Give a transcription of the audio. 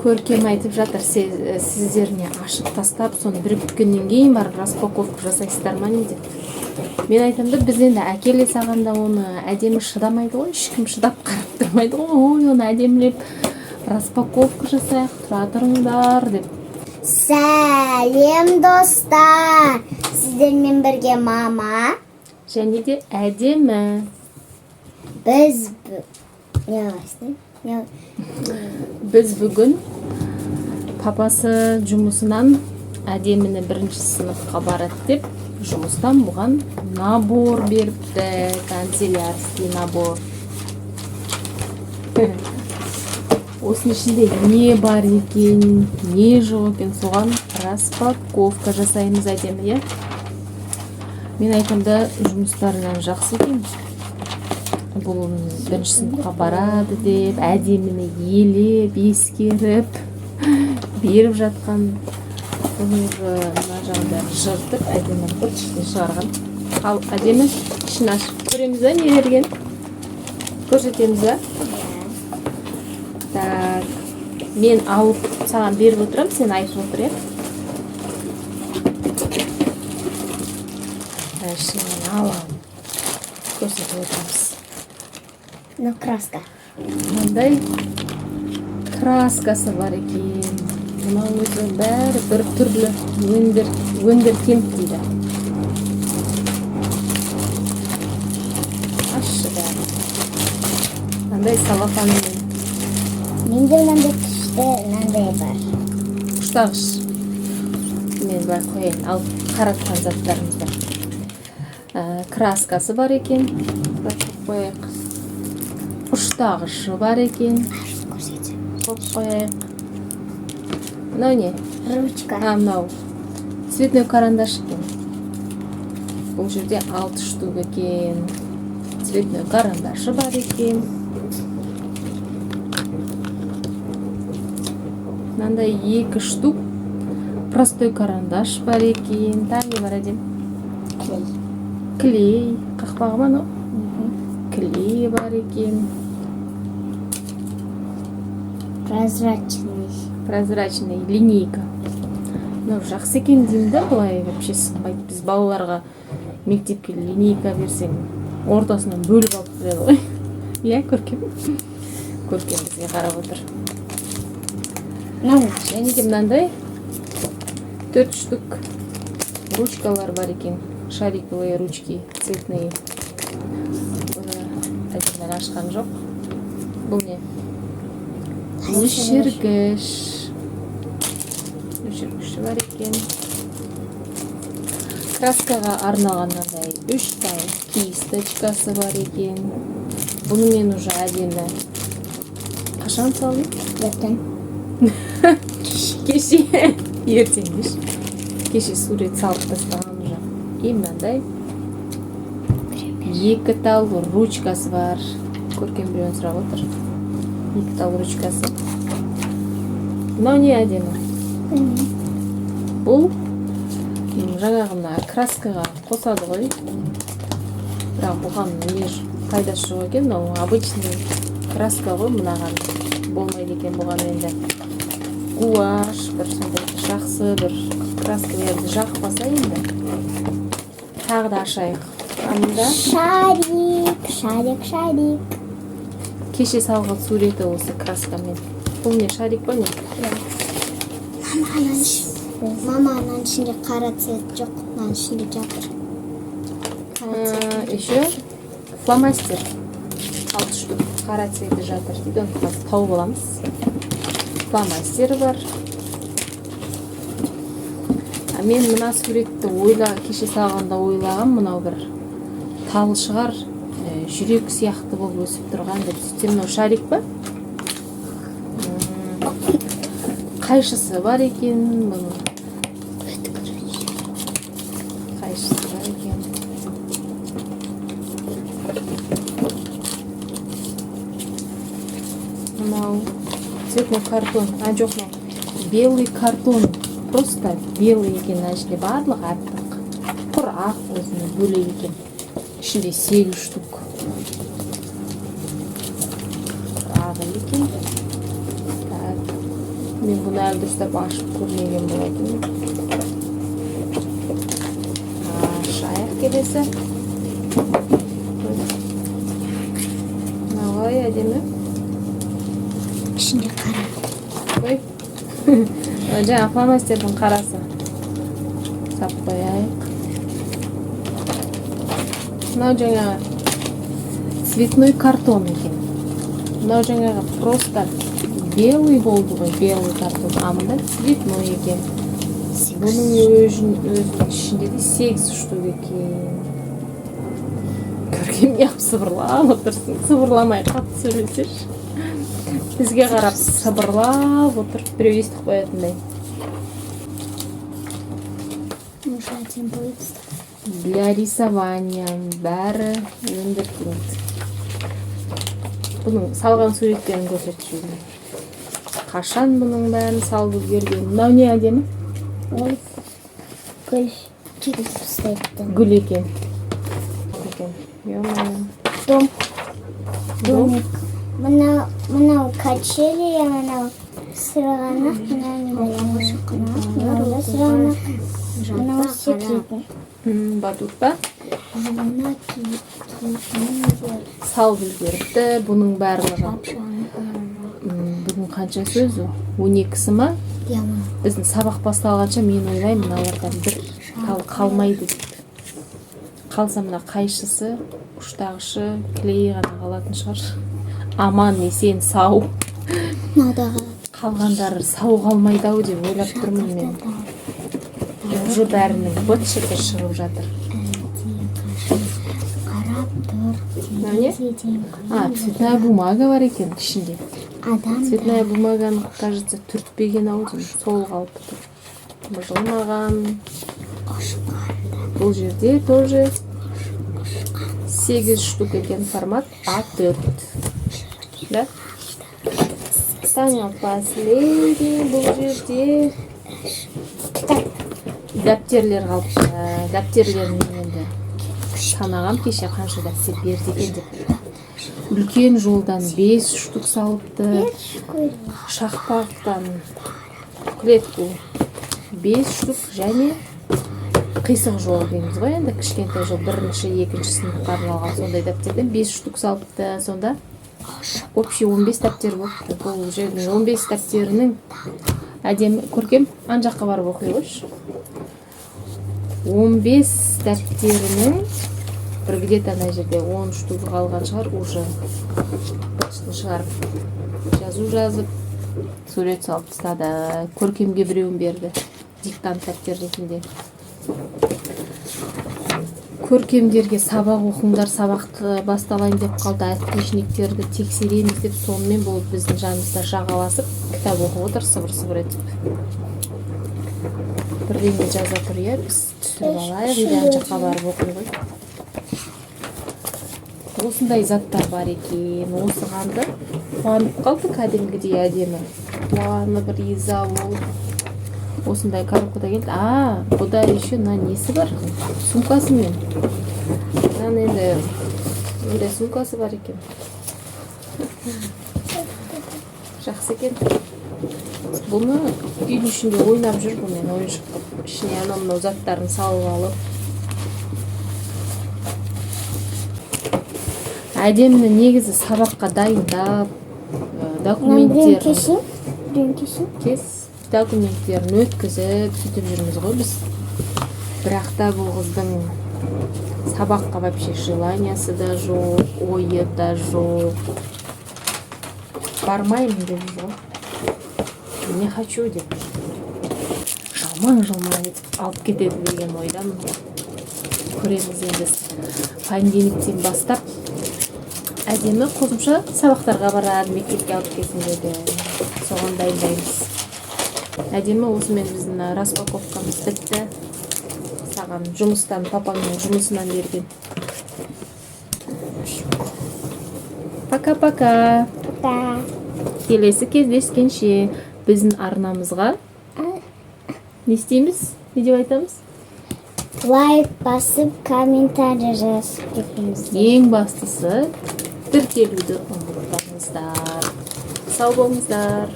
Көркем айтып жатыр, сіздеріне ашып тастап, соны бір күткеннен кейін барып распаковка жасайсыздар ма не деп. Мен айтам да, біз енді әкеле сағанда оны әдемі шыдамайды ғой, ешкім шыдап қарап тұрмайды ғой. Ой, оны әдемілеп распаковка жасайық, тұра тұрыңдар деп. Сәлем достар, сіздермен бірге мама Және де әдемі. Біз бүгін папасы жұмысынан әдеміні бірінші сыныпқа барады деп, жұмыстан бұған набор беріпті, канцелярский набор. Осының ішінде не бар екен, не жоқ екен, соған распаковка жасаймыз әдемі, е? Мен айтамда, жұмыстарынан жақсы екен. Бұл бірінші сыныпқа барады деп, әдеміні елеп, ескеріп, беріп жатқан. Бұныңғы мына жағында жыртып, әдемі бір ішіне шығарған. Ал әдемі ішін ашып көреміз ба, не берген? Көрсетеміз ба? Так, мен алып саған беріп отырам, сен айтып отыр, е? Ішінен алам. Көрсетіп отырамыз. Ну, краска. Мынандай краскасы бар екен. Мына өзі бәрі бір түрлі өндіртем дейді. Ашы бәрі. Мынандай салафанмен. Менде мынандай күшті мынандай бар. Ұштағыш. Мен былай қояйын, ал қаратқан заттарымыз бар. Краскасы бар екен. Қояйық. Ұштағышы бар екен. Қояйық. Мынау не? Ручка. Мынау. Цветной карандаш екен. Бұл жерде 6 штук екен. Цветной карандашы бар екен. Мынандай 2 штук простой карандаш бар екен. Тағы не бар әдем? Клей. Клей. Қақпағы ма, ну? Клей бар екен. Прозрачный линейка. Ну, жақсы екен деймін да, бұлай вообще сынбайды. Біз балаларға мектепке линейка берсең, ортасынан бөліп алып береді ғой. Иә, көркем. Көркем бізге қарап отыр. Және де мынандай 4 штук ручкалар бар екен. Шариковые ручки, цветные. Бұны әдемін ашқан жоқ. Бұл не? Өшіргіш. Өшіргіші бар екен. Краскаға арналғаннандай 3 тал кисточкасы бар екен. Бұны мен уже әдемі. Қашан салдым? Ертең. Кеше. Ертеңгіш. Кеше сурет салып тастаған уже. И мынандай 2 тал ручкасы бар. Көркем біреуін сұрап отыр. 2 тал ручкасы. Мынау не әдемі? Бұл жаңағы мына краскаға қосады ғой. Бірақ бұған не пайдасы жоқ екен. Ол обычный краска ғой, мынаған болмайды екен бұған енді. Гуаш, бір сондай жақсы бір краскаларды жақпаса енді. Тағы да ашайық. Шарик. Кеше салған суреті осы краскамен. Бұл не, шарик па не? Мама, ананың ішінде қара цвет жоқ, ананың ішінде жатыр. Еще фломастер. 6 штук қара цветі жатыр дейді. Оны қазір тауып аламыз. Фломастер бар. Мен мына суретті кеше салғанда ойлағам, мынау бір тал шығар, жүрек сияқты болып өсіп тұрған деп. Сөйтсем, мынау шарик па? Қайшысы бар екен. Қайшысы бар екен. Мынау цветной картон. Жоқ, белый картон. Просто белый екен, әжілі барлық артық. Құрақ өзіне бөлек екен. Ішінде 8 штук. Ағы екен. Мен бұны әлі дұрыстап ашып көрмеген болатын. Шайық келесі. Ой, әдемі. ішінде қара. Ой. Жаңа фломастердің қарасы. Сап қояйық. Мынау жаңа цветной картон екен. Мынау жаңағы просто белый болды ғой, белый картон. А мында цветной екен. Бұның өзінің ішінде де 8 штук екен. Көрген неғып сыбырлап отырсың. Сыбырламай қатты сөйлесеші. Бізге қарап сыбырлап отыр. Біреу естіп қоятындай. Нужно один будет. Для рисования бәрі өндіртілді. Бұның салған суреттерін көрсетіп жүрмін. Қашан бұның бәрін салып үлгерген. Мынау не әдемі? Ол гүл тегіс ұстайды. Гүл екен. Дом. Домик. Мынау качели, мынау сырғанақ, мынау сырғанақ, мынау секретный. Батут па? Мынау Салып үлгеріпті. Бұның барлығы. Бүгін қанша сөзі? 12-сі ма? Біздің сабақ басталғанша мен ойлаймын, мыналардан бір қалмайды деп. Қалса мына қайшысы, ұштағышы, клей ғана қалатын шығар. Аман, есен, сау. Қалғандары сау қалмайды-ау деп ойлап тұрмын мен. Уже бәрінің быт-шыты шығып жатыр. Не? Цветная бумага бар екен ішінде. Цветная бумаганы, кажется, түртпеген-ау деймін. Сол қалып тұр. Бұжылмаған. Бұл жерде тоже 8 штук екен формат А4. Да? Самый последний бұл жерде дәптерлер қалыпты. Дәптерлерін енді санағам кеше қанша дәптер берді екен деп. Үлкен жолдан 5 штук салыпты. Шақпақтан клетку 5 штук және қисық жол дейміз ғой, енді кішкентай жол, бірінші, екінші сыныпқа арналған сондай дәптерден 5 штук салыпты. Сонда общий 15 дәптер болыпты. Бұл жердің 15 дәптерінің әдемі, көркем, ан жаққа барып оқи қойшы. 15 дәптерінің бір где-то ана жерде 10 штук қалған шығар, уже шығарып жазу жазып, сурет салып тастады. Көркемге біреуін берді, диктант дәптер ретінде. Көркемдерге сабақ оқыңдар, сабақты басталайын деп қалды, отличниктерді тексереміз деп, сонымен болып біздің жанымызда жағаласып, кітап оқып отыр, сыбыр-сыбыр етіп. Бірдеңе жаза тұр, иә, біз түсіріп алайық, үйден жаққа барып оқи ғой. Осындай заттар бар екен. Осығанды қуанып қалды, кәдімгідей әдемі. Қуанып, риза болып. Осындай коробкада келді. Бұда еще несі бар? Сумкасымен. Енді ондай сумкасы бар екен. Жақсы екен. Бұны үйдің ішінде ойнап жүр бұмен, ойыншық қылып. Ішіне анау заттарын салып алып. Әдеміні негізі сабаққа дайындап, документтерін өткізіп, сөйтіп жүрміз ғой біз. Бірақ та бұл қыздың сабаққа вообще желаниясы да жоқ, ойы да жоқ. Бармаймын деп жүр ғой. Не хочу деп. Жалмаң етіп алып кетеді деген ойдамын. Көреміз енді понедельниктен бастап. Әдемі қосымша сабақтарға барады, мектепке алып кетсін деді. Соған дайындаймыз. Әдемі осымен біздің распаковкамыз бітті. Саған жұмыстан, папаңның жұмысынан берген. Пока-пока. Келесі кездескенше біздің арнамызға не істейміз? Не деп айтамыз? Лайк басып, комментарий жазып кетіңіздер. Ең бастысы тіркелуді ұмытпаңыздар. Сау болыңыздар.